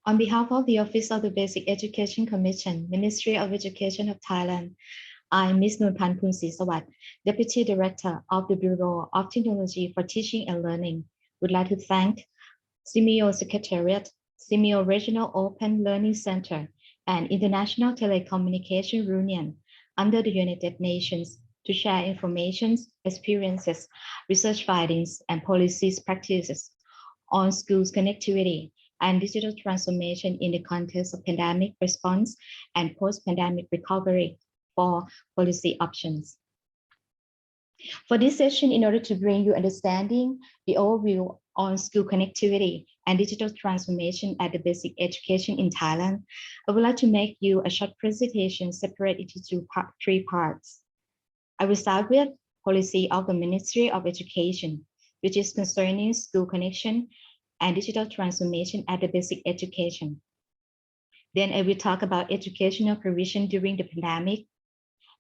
On behalf of the Office of the Basic Education Commission, Ministry of Education of Thailand, I, Ms. Nuanpan Pulsrisawat, Deputy Director of the Bureau of Technology for Teaching and Learning, would like to thank SIMEO Secretariat, SIMEO Regional Open Learning Center, and International Telecommunication Union under the United Nations to share information, experiences, research findings, and policies practices on schools connectivity and digital transformation in the context of pandemic response and post-pandemic recovery for policy options. For this session, in order to bring you understanding, the overview on school connectivity and digital transformation at the basic education in Thailand, I would like to make you a short presentation separated into three parts. I will start with policy of the Ministry of Education, which is concerning school connection and digital transformation at the basic education. Then I will talk about educational provision during the pandemic.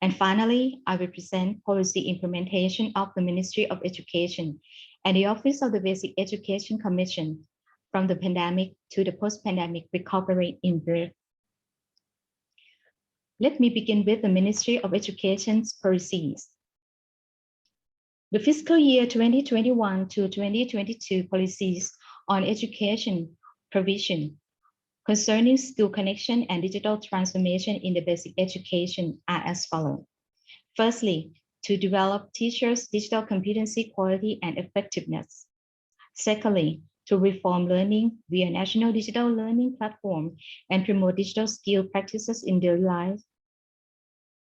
And finally, I will present policy implementation of the Ministry of Education and the Office of the Basic Education Commission from the pandemic to the post-pandemic recovery in brief. Let me begin with the Ministry of Education's policies. The fiscal year 2021 to 2022 policies on education provision concerning school connection and digital transformation in the basic education are as follows. Firstly, to develop teachers' digital competency, quality, and effectiveness. Secondly, to reform learning via national digital learning platform and promote digital skill practices in daily life.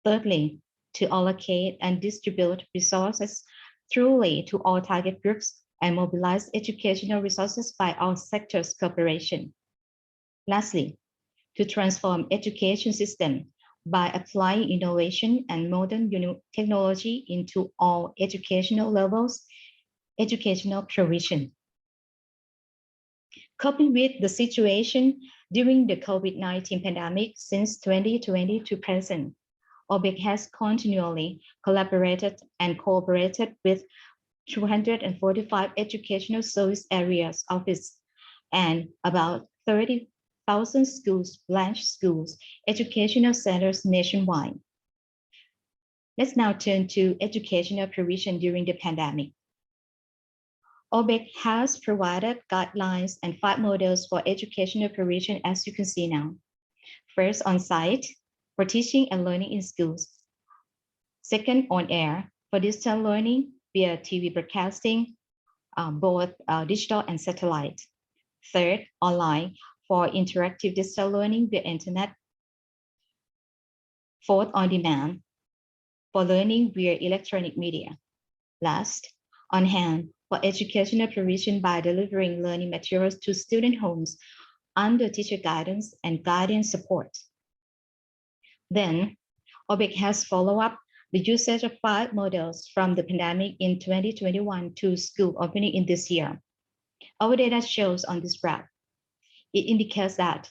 Thirdly, to allocate and distribute resources truly to all target groups and mobilize educational resources by all sectors cooperation. Lastly, to transform education system by applying innovation and modern technology into all educational levels, educational provision. Coping with the situation during the COVID-19 pandemic since 2020 to present, OBEC has continually collaborated and cooperated with 245 educational service areas office and about 30,000 schools, branch schools, educational centers nationwide. Let's now turn to educational provision during the pandemic. OBEC has provided guidelines and 5 models for educational provision, as you can see now. First, on-site for teaching and learning in schools. Second, on-air for digital learning via TV broadcasting, both digital and satellite. Third, online for interactive digital learning via internet. Fourth, on demand for learning via electronic media. Last, on hand for educational provision by delivering learning materials to student homes under teacher guidance and guardian support. Then, OBEC has followed up the usage of 5 models from the pandemic in 2021 to school opening in this year. Our data shows on this graph. It indicates that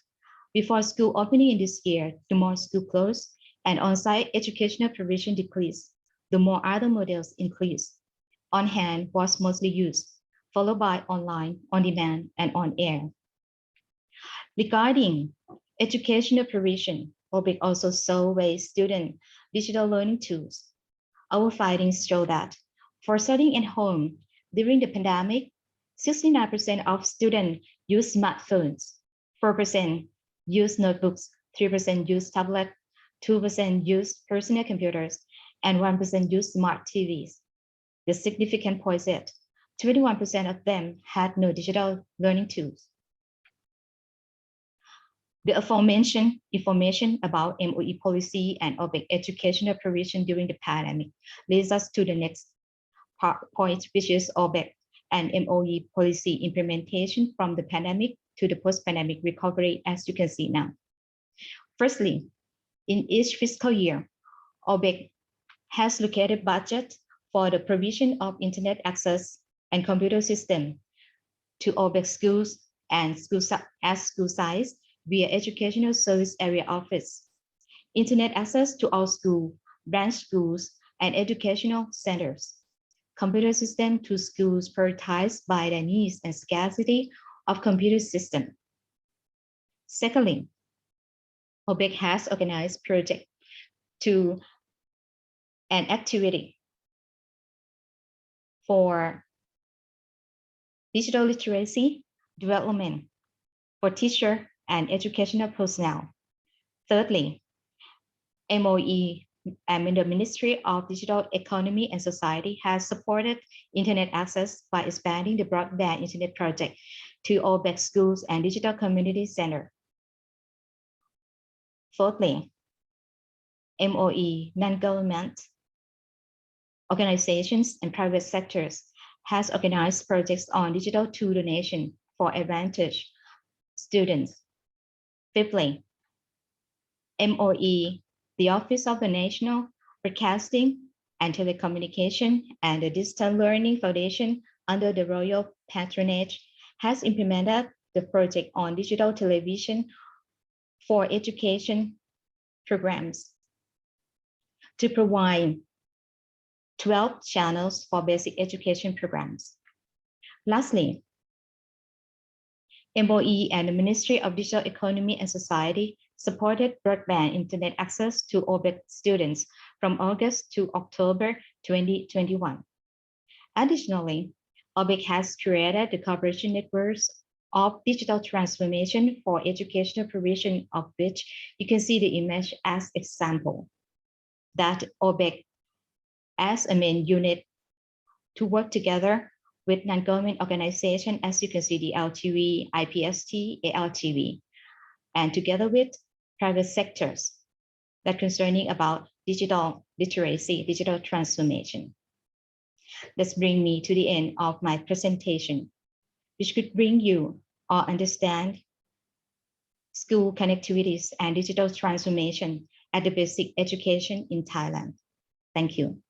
before school opening in this year, the more school closed and on-site educational provision decreased, the more other models increased. On-hand was mostly used, followed by online, on-demand, and on-air. Regarding educational provision, OBEC also surveyed student digital learning tools. Our findings show that for studying at home during the pandemic, 69% of students use smartphones, 4% use notebooks, 3% use tablets, 2% use personal computers, and 1% use smart TVs. The significant point is that 21% of them had no digital learning tools. The aforementioned information about MOE policy and OBEC educational provision during the pandemic leads us to the next point, which is OBEC and MOE policy implementation from the pandemic to the post-pandemic recovery, as you can see now. Firstly, in each fiscal year, OBEC has allocated budget for the provision of internet access and computer system to OBEC schools and school size via Educational Service Area Office, internet access to all schools, branch schools, and educational centers, computer system to schools prioritized by the needs and scarcity of computer system. Secondly, OBEC has organized project to an activity for digital literacy development for teacher and educational personnel. Thirdly, MOE and the Ministry of Digital Economy and Society has supported internet access by expanding the broadband internet project to all back schools and digital community center. Fourthly, MOE, non-government organizations and private sectors has organized projects on digital tool donation for advantage students. Fifthly, MOE, the Office of the National Broadcasting and Telecommunication and the Distance Learning Foundation under the royal patronage has implemented the project on digital television for education programs to provide 12 channels for basic education programs. Lastly, MOE and the Ministry of Digital Economy and Society supported broadband internet access to OBEC students from August to October 2021. Additionally, OBEC has created the cooperation networks of digital transformation for educational provision, of which you can see the image as example, that OBEC as a main unit to work together with non-government organizations, as you can see the LTV, IPST, ALTV, and together with private sectors that concerning about digital literacy, digital transformation. This brings me to the end of my presentation, which could bring you or understand school connectivities and digital transformation at the basic education in Thailand. Thank you.